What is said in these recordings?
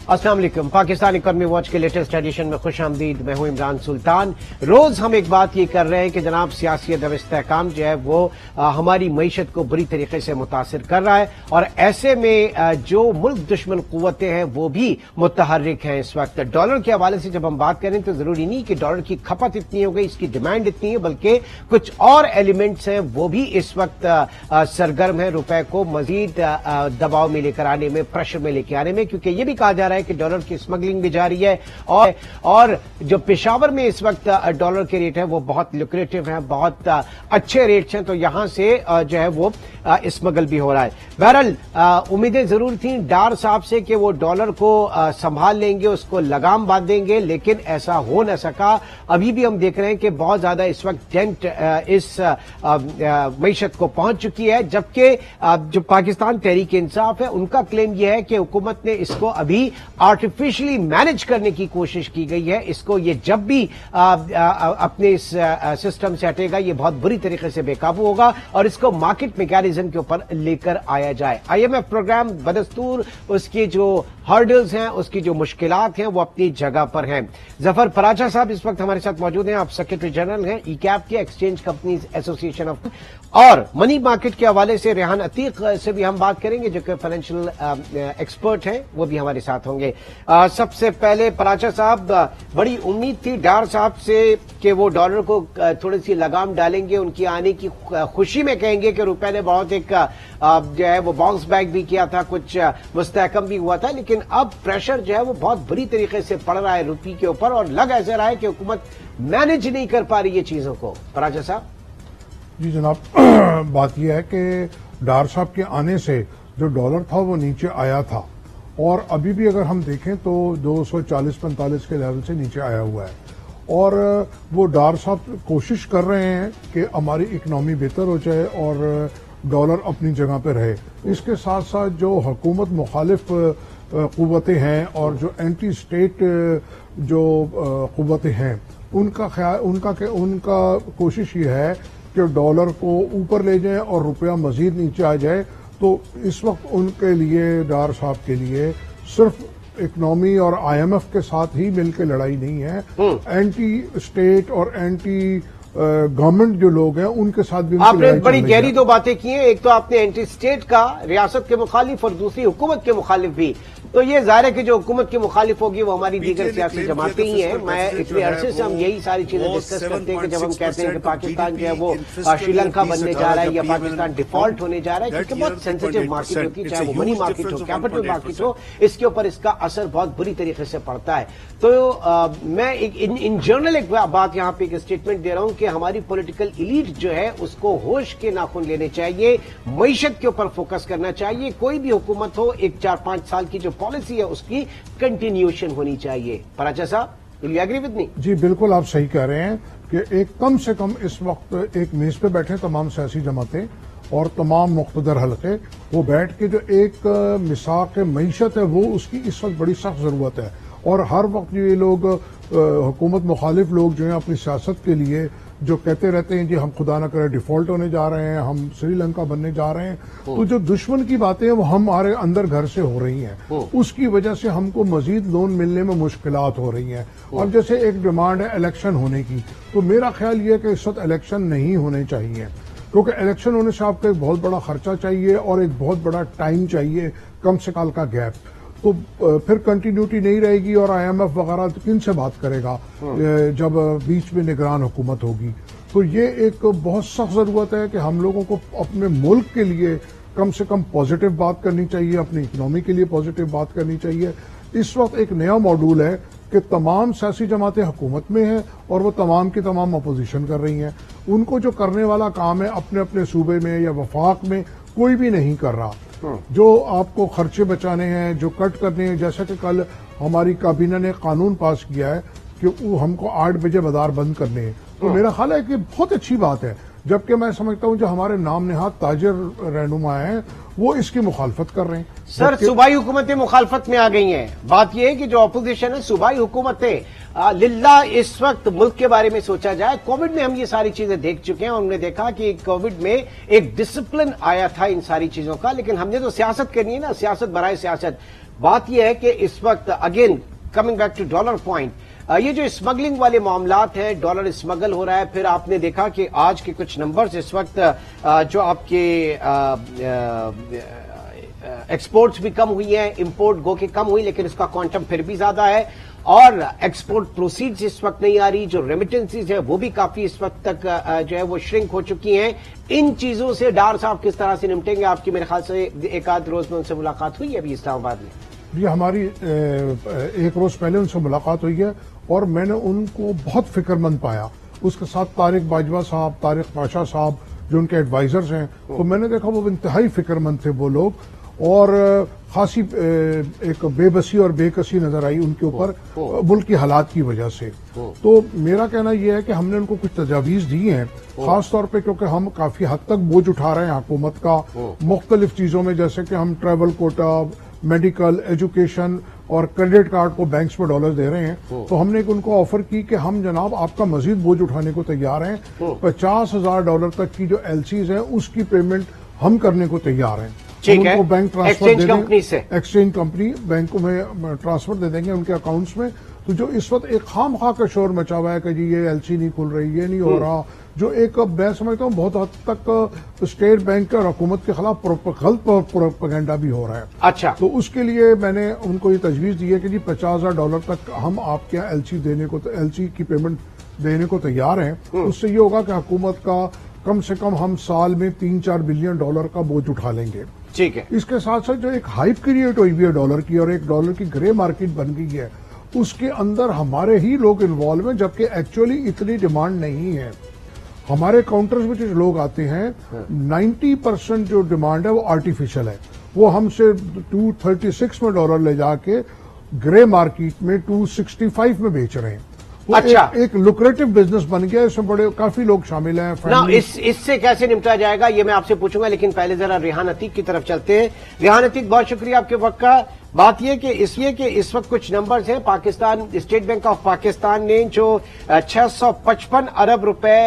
अस्सलाम वालेकुम। Pakistan economy watch के लेटेस्ट एडिशन में खुश आमदीद। मैं हूं इमरान सुल्तान। रोज हम एक बात ये कर रहे हैं कि जनाब सियासी अदम इस्तेहकाम जो है वो हमारी मईशत को बुरी तरीके से मुतासिर कर रहा है और ऐसे में जो मुल्क दुश्मन कुव्वतें हैं वो भी मुतहर्रिक हैं इस वक्त। डॉलर के हवाले से जब हम बात करें तो जरूरी नहीं कि डॉलर की खपत इतनी हो गई, इसकी डिमांड इतनी है, बल्कि कुछ और एलिमेंट्स हैं वो भी इस वक्त सरगर्म है रुपए को मजीद दबाव में लेकर आने में, प्रेशर में लेकर आने में, क्योंकि ये भी कहा जा रहा है कि डॉलर की स्मगलिंग भी जारी है और जो पेशावर में इस वक्त डॉलर के रेट है वो बहुत लुक्रेटिव है, बहुत अच्छे रेट्स हैं, तो यहां से जो है वो स्मगल भी हो रहा है। बहरहाल उम्मीदें जरूर थी डार साहब से कि वो डॉलर को संभाल लेंगे, उसको लगाम बांधेंगे, लेकिन ऐसा हो न सका। अभी भी हम देख रहे हैं कि बहुत ज्यादा इस वक्त डेंट इस मईशत को पहुंच चुकी है, जबकि जो पाकिस्तान तहरीक इंसाफ है उनका क्लेम यह है कि हुकूमत ने इसको अभी आर्टिफिशियली मैनेज करने की कोशिश की गई है। इसको ये जब भी अपने इस सिस्टम से हटेगा ये बहुत बुरी तरीके से बेकाबू होगा और इसको मार्केट मैकेनिज्म के ऊपर लेकर आया जाए। आईएमएफ प्रोग्राम बदस्तूर उसकी जो हर्डल्स हैं, उसकी जो मुश्किलात हैं वो अपनी जगह पर हैं। जफर फराजा साहब इस वक्त हमारे साथ मौजूद हैं। आप सेक्रेटरी जनरल हैं ईकैप के, एक्सचेंज कंपनीज एसोसिएशन ऑफ, और मनी मार्केट के हवाले से रेहान अतीक से भी हम बात करेंगे जो कि फाइनेंशियल एक्सपर्ट हैं, वो भी हमारे साथ होंगे। सबसे पहले फराजा साहब, बड़ी उम्मीद थी डार साहब से कि वो डॉलर को थोड़ी सी लगाम डालेंगे, उनकी आने की खुशी में कहेंगे कि रुपए ने बहुत एक जो है वो बाउंस बैक भी किया था, कुछ मुस्तहकम भी हुआ था, लेकिन अब प्रेशर जो है वो बहुत बुरी तरीके से पड़ रहा है रुपये के ऊपर और लग ऐसा रहा है कि हुकूमत मैनेज नहीं कर पा रही है चीजों को। फराजा साहब जी जनाब, बात यह है कि डार साहब के आने से जो डॉलर था वो नीचे आया था और अभी भी अगर हम देखें तो 240-45 के लेवल से नीचे आया हुआ है और वो डार साहब कोशिश कर रहे हैं कि हमारी इकनॉमी बेहतर हो जाए और डॉलर अपनी जगह पर रहे। इसके साथ साथ जो हुकूमत मुखालिफ कुव्वतें हैं और जो एंटी स्टेट जो कुव्वतें हैं उनका कोशिश ये है कि डॉलर को ऊपर ले जाए और रुपया मजीद नीचे आ जाए। तो इस वक्त उनके लिए, डार साहब के लिए, सिर्फ इकनॉमी और आईएमएफ के साथ ही मिलकर लड़ाई नहीं है, एंटी स्टेट और एंटी गवर्नमेंट जो लोग हैं उनके साथ भी आपने बड़ी गहरी दो बातें की हैं। एक तो आपने एंटी स्टेट का, रियासत के मुखालिफ, और दूसरी हुकूमत के मुखालिफ भी। तो ये जाहिर है कि जो हुकूमत की मुखालिफ होगी वो हमारी दीगर सियासी जमातें ही हैं। मैं इतने अरसे से हम यही सारी चीजें डिस्कस करते हैं कि जब हम कहते हैं कि पाकिस्तान जो है वो श्रीलंका बनने जा रहा है या पाकिस्तान डिफॉल्ट होने जा रहा है, क्योंकि बहुत सेंसिटिव मार्केट होती है, चाहे वो मनी मार्केट हो, कैपिटल मार्केट हो, इसके ऊपर इसका असर बहुत बुरी तरीके से पड़ता है। तो मैं इन जनरल एक बात यहां पे एक स्टेटमेंट दे रहा हूं कि हमारी पॉलिटिकल इलीट जो है उसको होश के नाखून लेने चाहिए, मईशत के ऊपर फोकस करना चाहिए। कोई भी हुकूमत हो, एक 4-5 साल की जो पॉलिसी है उसकी कंटिन्यूएशन होनी चाहिए। फराजा साहब, will you agree with me? जी बिल्कुल, आप सही कह रहे हैं कि एक कम से कम इस वक्त एक मेज पे बैठे तमाम सियासी जमातें और तमाम मुख्तदर हलके, वो बैठ के जो एक मिसाक मईशत है वो उसकी इस वक्त बड़ी सख्त जरूरत है। और हर वक्त ये लोग हुकूमत मुखालिफ लोग जो हैं अपनी सियासत के लिए जो कहते रहते हैं जी हम खुदा न करे डिफॉल्ट होने जा रहे हैं, हम श्रीलंका बनने जा रहे हैं, तो जो दुश्मन की बातें हैं वो हमारे अंदर घर से हो रही हैं, उसकी वजह से हमको मजीद लोन मिलने में मुश्किलात हो रही हैं। और जैसे एक डिमांड है इलेक्शन होने की, तो मेरा ख्याल ये है कि इस वक्त इलेक्शन नहीं होने चाहिए, क्योंकि इलेक्शन होने से आपको एक बहुत बड़ा खर्चा चाहिए और एक बहुत बड़ा टाइम चाहिए, कम से कम का गैप, तो फिर कंटिन्यूटी नहीं रहेगी और आईएमएफ वगैरह किन से बात करेगा जब बीच में निगरान हुकूमत होगी। तो ये एक बहुत सख्त जरूरत है कि हम लोगों को अपने मुल्क के लिए कम से कम पॉजिटिव बात करनी चाहिए, अपनी इकोनॉमी के लिए पॉजिटिव बात करनी चाहिए। इस वक्त एक नया मॉड्यूल है कि तमाम सियासी जमातें हुकूमत में हैं और वो तमाम की तमाम अपोजिशन कर रही हैं। उनको जो करने वाला काम है अपने अपने सूबे में या वफाक में कोई भी नहीं कर रहा। जो आपको खर्चे बचाने हैं, जो कट करने हैं, जैसा कि कल हमारी काबीना ने कानून पास किया है कि वो हमको 8 बजे बाजार बंद करने हैं, तो मेरा ख्याल है कि बहुत अच्छी बात है। जबकि मैं समझता हूं जो हमारे नाम नेहाद ताजिर रहनुमा हैं वो इसकी मुखालफत कर रहे हैं। सर, सूबाई हुकूमतें मुखालफत में आ गई हैं। बात यह है कि जो अपोजिशन है, सूबाई हुकूमतें लिल्ला इस वक्त मुल्क के बारे में सोचा जाए। कोविड में हम ये सारी चीजें देख चुके हैं और हमने देखा कि कोविड में एक डिसिप्लिन आया था इन सारी चीजों का, लेकिन हमने तो सियासत करनी है ना, सियासत बराए सियासत। बात यह है कि इस वक्त again coming back to dollar point, ये जो स्मगलिंग वाले मामलात हैं, डॉलर स्मगल हो रहा है, फिर आपने देखा कि आज के कुछ नंबर्स इस वक्त जो आपके एक्सपोर्ट्स भी कम हुई हैं, इंपोर्ट गो के कम हुई, लेकिन इसका क्वांटम फिर भी ज्यादा है, और एक्सपोर्ट प्रोसीड्स इस वक्त नहीं आ रही, जो रेमिटेंसीज है वो भी काफी इस वक्त तक जो है वो श्रिंक हो चुकी हैं। इन चीजों से डार साहब किस तरह से निपटेंगे? आपकी मेरे ख्याल से एक आध रोज में उनसे मुलाकात हुई है अभी इस्लामाबाद में। जी, हमारी एक रोज पहले उनसे मुलाकात हुई है और मैंने उनको बहुत फिक्रमंद पाया। उसके साथ तारिक बाजवा साहब, तारिक पाशा साहब जो उनके एडवाइजर्स हैं, तो मैंने देखा वो इंतहाई फिक्रमंद थे वो लोग, और खासी एक बेबसी और बेकसी नजर आई उनके ऊपर मुल्क की हालात की वजह से। तो मेरा कहना यह है कि हमने उनको कुछ तजावीज दी हैं, खास तौर पे क्योंकि हम काफी हद तक बोझ उठा रहे हैं हुकूमत का मुख्तलिफ चीजों में, जैसे कि हम ट्रैवल कोटा, मेडिकल, एजुकेशन और क्रेडिट कार्ड को बैंक्स में डॉलर दे रहे हैं। तो हमने उनको ऑफर की कि हम जनाब आपका मजीद बोझ उठाने को तैयार हैं, $50,000 तक की जो एलसीज हैं उसकी पेमेंट हम करने को तैयार हैं। ठीक है, उनको बैंक ट्रांसफर एक्सचेंज दे कंपनी से, एक्सचेंज कंपनी बैंकों में ट्रांसफर दे देंगे उनके अकाउंट्स में। तो जो इस वक्त एक खामखा का शोर मचा हुआ है कि जी ये एलसी नहीं खुल रही, ये नहीं हो रहा, जो एक मैं समझता हूँ बहुत हद तक स्टेट बैंक और हुकूमत के खिलाफ गलत प्रोपेगेंडा भी हो रहा है। अच्छा, तो उसके लिए मैंने उनको ये तजवीज दी है कि जी $50,000 तक हम आपके यहाँ एलसी की पेमेंट देने को तैयार हैं। उससे ये होगा कि हुकूमत का कम से कम हम साल में $3-4 बिलियन का बोझ उठा लेंगे। ठीक है। इसके साथ साथ जो एक हाइप क्रिएट हुई है डॉलर की और एक डॉलर की ग्रे मार्केट बन गई है, उसके अंदर हमारे ही लोग इन्वॉल्व हैं, जबकि एक्चुअली इतनी डिमांड नहीं है। हमारे काउंटर्स में जो लोग आते हैं 90% जो डिमांड है वो आर्टिफिशियल है। वो हमसे $236 में डॉलर ले जाके ग्रे मार्केट में $265 में बेच रहे हैं। अच्छा, एक लुक्रेटिव बिजनेस बन गया, इसमें बड़े काफी लोग शामिल हैं। ना इससे कैसे निपटा जाएगा ये मैं आपसे पूछूंगा, लेकिन पहले जरा रेहान अतीक की तरफ चलते हैं। रेहान अतीक, बहुत शुक्रिया आपके वक्त का। बात यह कि इसलिए कि इस वक्त कुछ नंबर्स हैं, Pakistan state bank of Pakistan ने जो 655 अरब रुपए,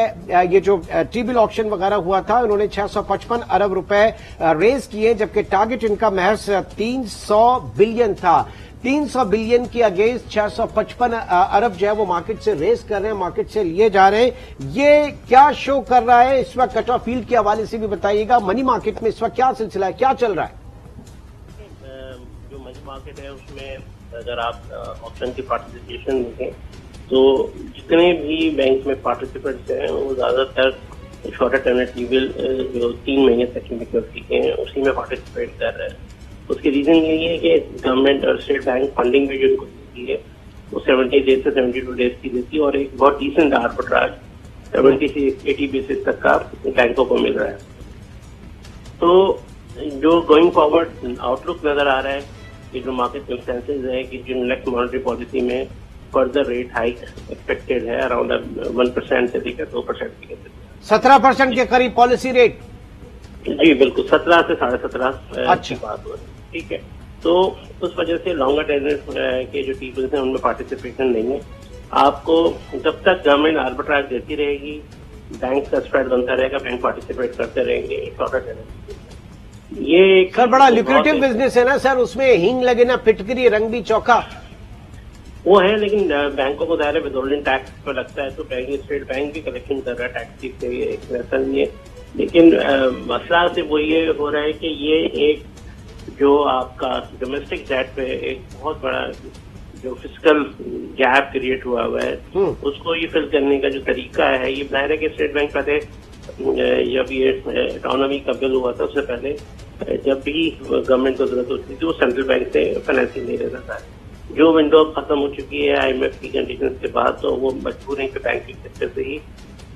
ये जो टी-बिल ऑक्शन वगैरह हुआ था, उन्होंने 655 अरब रुपए रेज किए, जबकि टारगेट इनका महज 300 बिलियन था। 300 बिलियन की अगेंस्ट 655 अरब जो है वो मार्केट से रेस कर रहे हैं, मार्केट से लिए जा रहे हैं। ये क्या शो कर रहा है इस वक्त? कट ऑफ फील्ड के हवाले से भी बताइएगा, मनी मार्केट में इस वक्त क्या सिलसिला है, क्या चल रहा है? जो मनी मार्केट है उसमें अगर आप ऑप्शन की पार्टिसिपेशन देखें तो जितने भी बैंक में पार्टिसिपेंट्स हैं वो ज्यादातर शॉर्टर टर्म टी-बिल जो 3 महीने तक की मैच्योरिटी के हैं उसी में पार्टिसिपेट कर रहे हैं। उसकी रीजन यही है कि गवर्नमेंट और स्टेट बैंक फंडिंग भी जो इनको देती है वो 70 डेज से 72 डेज की देती है, और एक बहुत डिसेंट आर्बिट्राज 70 से 80 बेसिस तक का बैंकों को मिल रहा है। तो जो गोइंग फॉरवर्ड आउटलुक नजर आ रहा है कि जो मार्केट कंसेंसस है कि जो नेक्स्ट मॉनेटरी पॉलिसी में फर्दर रेट हाइक एक्सपेक्टेड है अराउंड 1% से लेकर 2% की 17% के करीब पॉलिसी रेट। जी बिल्कुल, 17 से 17.5 अच्छा, की बात हो रही है। ठीक है, तो उस वजह से लॉन्गर टेन्योर के जो टीपल्स हैं उनमें पार्टिसिपेशन नहीं है। आपको जब तक गवर्नमेंट आर्बिट्राज देती रहेगी, बैंक का स्प्रेड बनता रहेगा, बैंक पार्टिसिपेट करते रहेंगे शॉर्टर टेन्योर। ये एक सर बड़ा ल्यूक्रेटिव बिजनेस है ना सर, उसमें हींग लगे ना फिटकरी, रंग भी चौका वो है, लेकिन बैंकों को दायरे विथहोल्डिंग टैक्स पर लगता है, तो बैंक स्टेट बैंक भी कलेक्शन कर रहा है टैक्स से, एक वैसा नहीं है। लेकिन मसला से वो ये हो रहा है कि ये एक जो आपका डोमेस्टिक डेट पे एक बहुत बड़ा जो फिस्कल गैप क्रिएट हुआ है उसको ये फिल करने का जो तरीका है, ये जाहिर है कि स्टेट बैंक पहले जब ये इकोनॉमी का बिल हुआ था उससे पहले जब भी गवर्नमेंट को जरूरत होती थी वो सेंट्रल बैंक से फाइनेंसिंग नहीं लेता था। जो विंडो खत्म हो चुकी है IMF की कंडीशन के बाद, तो वो मजबूर है कि बैंकिंग सेक्टर से ही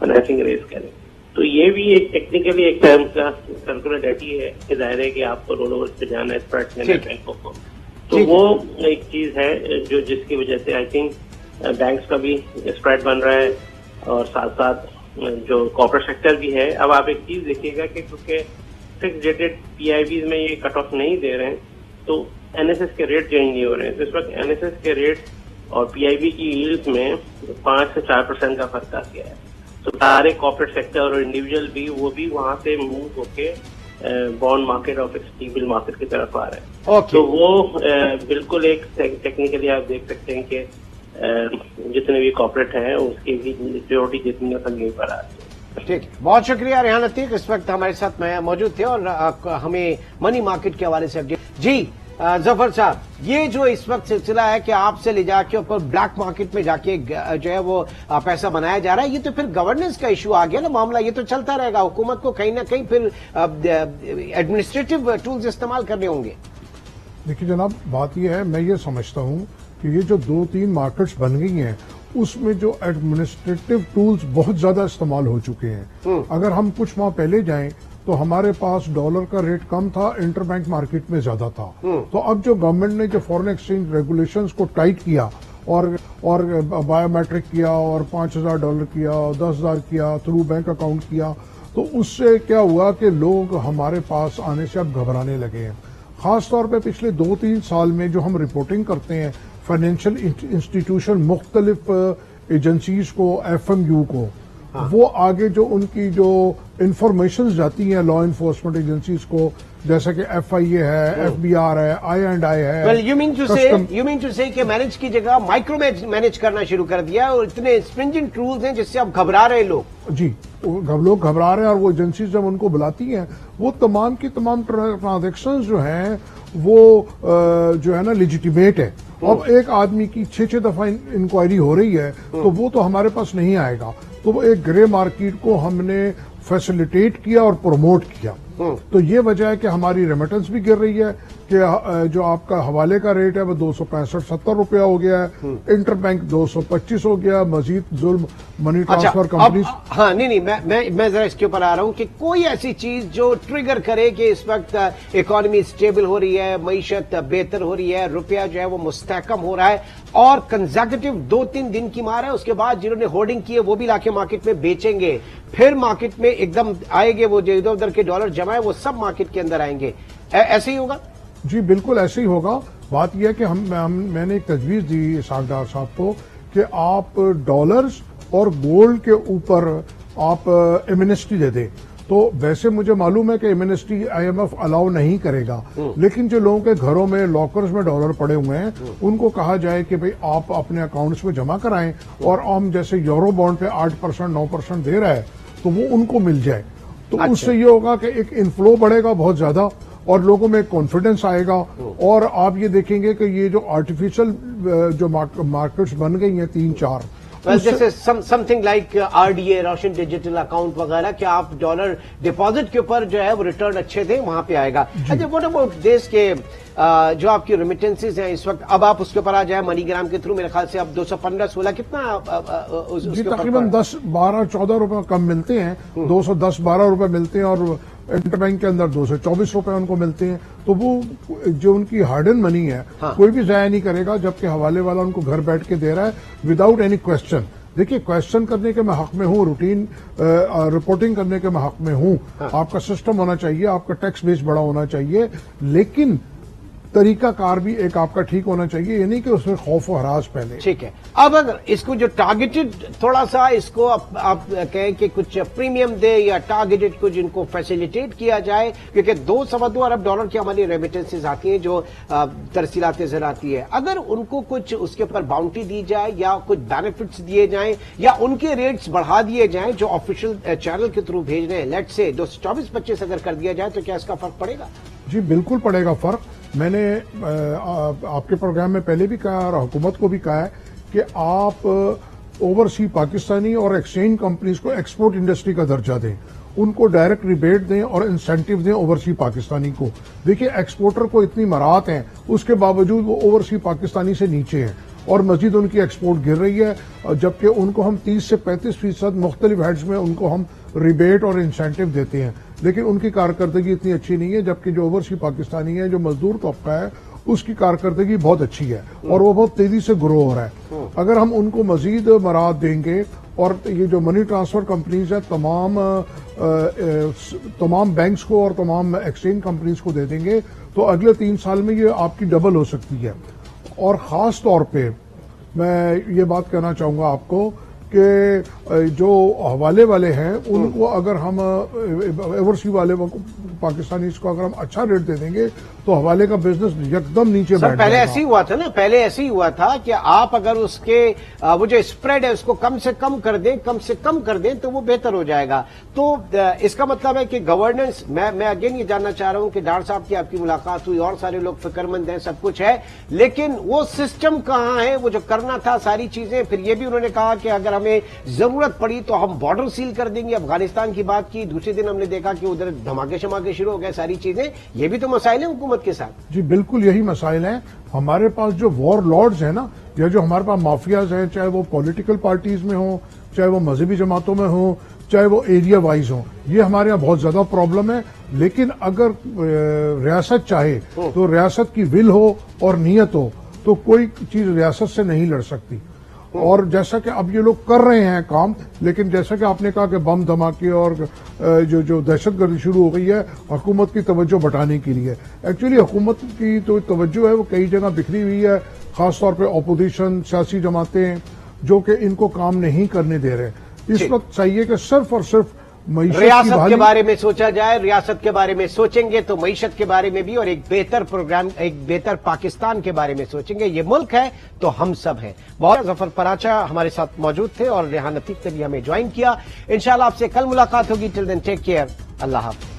फाइनेंसिंग रेज करें। तो ये भी एक टेक्निकली एक टर्म का सर्कुलर डेटी है कि जाहिर है कि आपको रोल ओवर पे जाना है स्प्रेड करने बैंकों को। तो वो एक चीज है जो जिसकी वजह से आई थिंक बैंक्स का भी स्प्रेड बन रहा है, और साथ साथ जो कॉर्पोरेट सेक्टर भी है। अब आप एक चीज देखिएगा कि क्योंकि फिक्स रेटेड PIBs में ये कट ऑफ नहीं दे रहे हैं तो NSS के रेट चेंज नहीं हो रहे हैं। तो इस वक्त NSS के रेट और PIB की यील्ड्स में 5 से 4% का फर्क आ गया है। तो सारे कॉर्पोरेट सेक्टर और इंडिविजुअल भी वो भी वहां से मूव होके बॉन्ड मार्केट और फिक्स्ड टी बिल मार्केट की तरफ आ रहा है। Okay. तो वो बिल्कुल एक टेक्निकली आप देख सकते हैं कि जितने भी कॉर्पोरेट हैं उसकी भी सिक्योरिटी जितनी यहीं पर आ रही है। ठीक है, बहुत शुक्रिया रेहान अतीक, इस वक्त हमारे साथ मौजूद थे और हमें मनी मार्केट के हवाले से अपडेट। जी जफर साहब, ये जो इस वक्त सिलसिला है कि आपसे ले जाके ऊपर ब्लैक मार्केट में जाके जो है वो पैसा बनाया जा रहा है, ये तो फिर गवर्नेंस का इशू आ गया ना मामला। ये तो चलता रहेगा, हुकूमत को कहीं ना कहीं फिर एडमिनिस्ट्रेटिव टूल्स इस्तेमाल करने होंगे। देखिए जनाब, बात यह है, मैं ये समझता हूं कि ये जो 2-3 मार्केट्स बन गई हैं उसमें जो एडमिनिस्ट्रेटिव टूल्स बहुत ज्यादा इस्तेमाल हो चुके हैं। अगर हम कुछ माह पहले जाएं तो हमारे पास डॉलर का रेट कम था, इंटरबैंक मार्केट में ज्यादा था। तो अब जो गवर्नमेंट ने जो फॉरेन एक्सचेंज रेगुलेशंस को टाइट किया और बायोमेट्रिक किया और $5,000 किया, 10,000 किया, थ्रू बैंक अकाउंट किया, तो उससे क्या हुआ कि लोग हमारे पास आने से अब घबराने लगे हैं। खासतौर पे पिछले 2-3 साल में जो हम रिपोर्टिंग करते हैं फाइनेंशियल इंस्टीट्यूशन मुख्तलिफ एजेंसीज को, FMU को, वो आगे जो उनकी जो इंफॉर्मेशन जाती हैं लॉ इन्फोर्समेंट एजेंसीज को, जैसे कि FIA है, FBI है, I&I है। Well, you mean to say कि मैनेज की जगह माइक्रो मैनेज करना शुरू कर दिया और इतने स्ट्रिंजेंट रूल्स हैं जिससे अब घबरा रहे लोग। जी, लोग घबरा रहे हैं और वो एजेंसीज जब उनको बुलाती हैं वो तमाम की तमाम ट्रांजैक्शंस जो हैं वो जो है ना लेजिटिमेट है। अब एक आदमी की 6 दफा इंक्वायरी हो रही है तो वो तो हमारे पास नहीं आएगा। तो वो एक ग्रे मार्केट को हमने फैसिलिटेट किया और प्रमोट किया। तो ये वजह है कि हमारी रेमिटेंस भी गिर रही है कि जो आपका हवाले का रेट है वो 265-70 रुपया हो गया है, इंटरबैंक 225 हो गया, मजीद जुल्म मनी ट्रांसफर कंपनी। हाँ, नहीं, मैं जरा इसके ऊपर आ रहा हूं कि कोई ऐसी चीज जो ट्रिगर करे कि इस वक्त इकोनॉमी स्टेबल हो रही है, मईशत बेहतर हो रही है, रुपया जो है वो मुस्तहकम हो रहा है और कंजर्वेटिव 2-3 दिन की मार है, उसके बाद जिन्होंने होर्डिंग की है वो भी लाके मार्केट में बेचेंगे, फिर मार्केट में एकदम आएंगे वो जो इधर उधर के डॉलर जमा है वो सब मार्केट के अंदर आएंगे। ऐसे ही होगा? जी बिल्कुल ऐसे ही होगा। बात यह है कि मैंने एक तजवीज दी इसाक डार साहब को कि आप डॉलर्स और गोल्ड के ऊपर आप एमनेस्टी दे दें। तो वैसे मुझे मालूम है कि एमनेस्टी IMF अलाउ नहीं करेगा, लेकिन जो लोगों के घरों में लॉकर्स में डॉलर पड़े हुए हैं उनको कहा जाए कि भाई आप अपने अकाउंट्स में जमा कराएं और हम जैसे यूरो बॉन्ड पे 8% 9% दे रहा है तो वो उनको मिल जाए। तो अच्छा। उससे ये होगा कि एक इनफ्लो बढ़ेगा बहुत ज्यादा और लोगों में कॉन्फिडेंस आएगा। और आप ये देखेंगे कि ये जो आर्टिफिशियल जो मार्केट्स बन गई हैं 3-4, जैसे समथिंग लाइक RDA, रोशन डिजिटल अकाउंट वगैरह, कि आप डॉलर डिपॉजिट के ऊपर जो है वो रिटर्न अच्छे दें, वहां पे आएगा। अच्छा, व्हाट अबाउट देश के जो आपकी रेमिटेंसेज हैं इस वक्त, अब आप उसके ऊपर आ जाए मनीग्राम के थ्रू, मेरे ख्याल से अब 215-16 कितना जी तकरीबन 10-12-14 रुपए कम मिलते हैं, 210-12 रुपए मिलते हैं और इंटरबैंक के अंदर 224 रुपए उनको मिलते हैं। तो वो जो उनकी हार्ड एंड मनी है कोई भी जाया नहीं करेगा, जबकि हवाले वाला उनको घर बैठ के दे रहा है विदाउट एनी क्वेश्चन। देखिए, क्वेश्चन करने के मैं हक में हूँ, रूटीन रिपोर्टिंग करने के मैं हक में हूँ। आपका सिस्टम होना चाहिए, आपका टैक्स बेस बड़ा होना चाहिए, लेकिन तरीका कार भी एक आपका ठीक होना चाहिए, ये नहीं कि उसमें खौफ और हरास पहले। ठीक है, अब अगर इसको जो टारगेटेड थोड़ा सा इसको आप कहें कि कुछ प्रीमियम दे या टारगेटेड कुछ इनको फैसिलिटेट किया जाए, क्योंकि 2-2.25 अरब डॉलर की हमारी रेमिटेंसेज आती हैं जो तरसीलात नजर आती है, अगर उनको कुछ उसके ऊपर बाउंटी दी जाए या कुछ बेनिफिट्स दिए जाएं या उनके रेट्स बढ़ा दिए जाएं जो ऑफिशियल चैनल के थ्रू भेज रहे हैं, लेट से 224-25 अगर कर दिया जाए, तो क्या इसका फर्क पड़ेगा? जी बिल्कुल पड़ेगा फर्क। मैंने आपके प्रोग्राम में पहले भी कहा और हुकूमत को भी कहा है कि आप ओवरसी पाकिस्तानी और एक्सचेंज कंपनीज को एक्सपोर्ट इंडस्ट्री का दर्जा दें, उनको डायरेक्ट रिबेट दें और इंसेंटिव दें ओवरसी पाकिस्तानी को। देखिए, एक्सपोर्टर को इतनी मराहत हैं, उसके बावजूद वो ओवरसी पाकिस्तानी से नीचे हैं और मजीद उनकी एक्सपोर्ट गिर रही है, जबकि उनको हम 30 से 35% मुख्तलिफ हेड्स में उनको हम रिबेट और इंसेंटिव देते हैं, लेकिन उनकी कारकर्दगी इतनी अच्छी नहीं है। जबकि जो ओवरसी पाकिस्तानी है, जो मजदूर तबका है, उसकी कारकर्दगी बहुत अच्छी है और वो बहुत तेजी से ग्रो हो रहा है। अगर हम उनको मजीद मराहत देंगे और ये जो मनी ट्रांसफर कंपनीज है तमाम बैंक्स को और तमाम एक्सचेंज कंपनीज को दे देंगे, तो अगले 3 साल में ये आपकी डबल हो सकती है। और खास तौर पे मैं ये बात कहना चाहूंगा आपको کہ جو حوالے والے ہیں ان کو اگر ہم ایورسی والے پاکستانیز کو اگر ہم اچھا ریٹ دے دیں گے تو حوالے کا بزنس یکدم نیچے بیٹھ پہلے جائے ایسے ہی ہوا تھا نا، پہلے ایسے ہی ہوا تھا کہ آپ اگر اس کے وہ جو اسپریڈ ہے اس کو کم سے کم کر دیں تو وہ بہتر ہو جائے گا. تو اس کا مطلب ہے کہ گورننس، میں اگین یہ جاننا چاہ رہا ہوں کہ ڈار صاحب کی آپ کی ملاقات ہوئی اور سارے لوگ فکر مند ہیں، سب کچھ ہے، لیکن وہ سسٹم کہاں ہے، وہ جو کرنا تھا ساری چیزیں. پھر یہ بھی انہوں نے کہا کہ اگر ہمیں ضرورت پڑی تو ہم بارڈر سیل کر دیں گے. افغانستان کی بات کی، دوسرے دن ہم نے دیکھا کہ ادھر دھماکے شماکے شروع ہو گئے، ساری چیزیں. یہ بھی تو مسائل ہیں حکومت کے ساتھ. جی بالکل یہی مسائل ہیں. ہمارے پاس جو وار لارڈز ہیں نا، یا جو ہمارے پاس مافیاز ہیں، چاہے وہ پولیٹیکل پارٹیز میں ہوں، چاہے وہ مذہبی جماعتوں میں ہوں، چاہے وہ ایریا وائز ہوں، یہ ہمارے یہاں بہت زیادہ پرابلم ہے. لیکن اگر ریاست چاہے تو ریاست کی ول ہو اور نیت ہو تو کوئی چیز ریاست سے نہیں لڑ سکتی. اور جیسا کہ اب یہ لوگ کر رہے ہیں کام، لیکن جیسا کہ آپ نے کہا کہ بم دھماکے اور جو دہشت گردی شروع ہو گئی ہے حکومت کی توجہ بٹانے کے لیے. ایکچولی حکومت کی تو توجہ ہے وہ کئی جگہ بکھری ہوئی ہے، خاص طور پہ اپوزیشن سیاسی جماعتیں جو کہ ان کو کام نہیں کرنے دے رہے. اس وقت چاہیے کہ صرف اور صرف ریاست کے بارے میں سوچا جائے. ریاست کے بارے میں سوچیں گے تو معیشت کے بارے میں بھی، اور ایک بہتر پروگرام، ایک بہتر پاکستان کے بارے میں سوچیں گے. یہ ملک ہے تو ہم سب ہیں. بہت ظفر پراچا ہمارے ساتھ موجود تھے اور ریحان عتیق نے بھی ہمیں جوائن کیا. انشاءاللہ آپ سے کل ملاقات ہوگی. ٹل دین ٹیک کیئر. اللہ حافظ.